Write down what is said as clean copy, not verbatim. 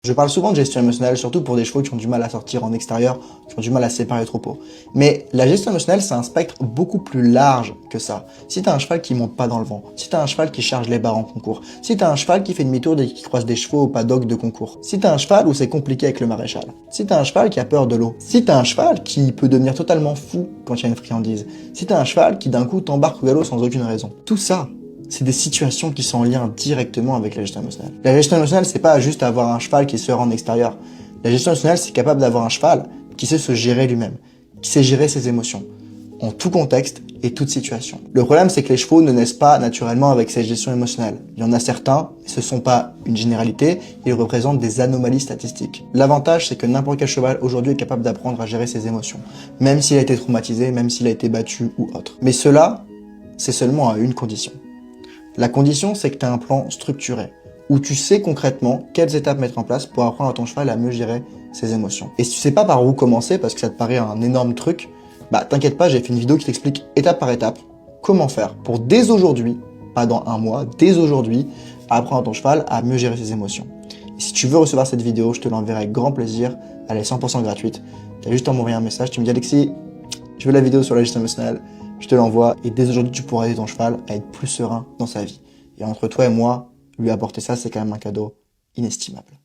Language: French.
Je parle souvent de gestion émotionnelle, surtout pour des chevaux qui ont du mal à sortir en extérieur, qui ont du mal à séparer le troupeau. Mais la gestion émotionnelle, c'est un spectre beaucoup plus large que ça. Si t'as un cheval qui monte pas dans le vent, si t'as un cheval qui charge les barres en concours, si t'as un cheval qui fait demi-tour dès qu'il croise des chevaux au paddock de concours, si t'as un cheval où c'est compliqué avec le maréchal, si t'as un cheval qui a peur de l'eau, si t'as un cheval qui peut devenir totalement fou quand il y a une friandise, si t'as un cheval qui d'un coup t'embarque au galop sans aucune raison. Tout ça, c'est des situations qui sont en lien directement avec la gestion émotionnelle. La gestion émotionnelle, c'est pas juste avoir un cheval qui se rend en extérieur. La gestion émotionnelle, c'est capable d'avoir un cheval qui sait se gérer lui-même, qui sait gérer ses émotions, en tout contexte et toute situation. Le problème, c'est que les chevaux ne naissent pas naturellement avec cette gestion émotionnelle. Il y en a certains, et ce ne sont pas une généralité, ils représentent des anomalies statistiques. L'avantage, c'est que n'importe quel cheval aujourd'hui est capable d'apprendre à gérer ses émotions, même s'il a été traumatisé, même s'il a été battu ou autre. Mais cela, c'est seulement à une condition. La condition, c'est que tu as un plan structuré, où tu sais concrètement quelles étapes mettre en place pour apprendre à ton cheval à mieux gérer ses émotions. Et si tu sais pas par où commencer, parce que ça te paraît un énorme truc, bah t'inquiète pas, j'ai fait une vidéo qui t'explique étape par étape comment faire pour dès aujourd'hui, pas dans un mois, dès aujourd'hui, apprendre à ton cheval à mieux gérer ses émotions. Et si tu veux recevoir cette vidéo, je te l'enverrai avec grand plaisir, elle est 100% gratuite. Tu as juste à m'envoyer un message, tu me dis Alexis, je veux la vidéo sur la gestion émotionnelle, je te l'envoie et dès aujourd'hui tu pourras aider ton cheval à être plus serein dans sa vie. Et entre toi et moi, lui apporter ça, c'est quand même un cadeau inestimable.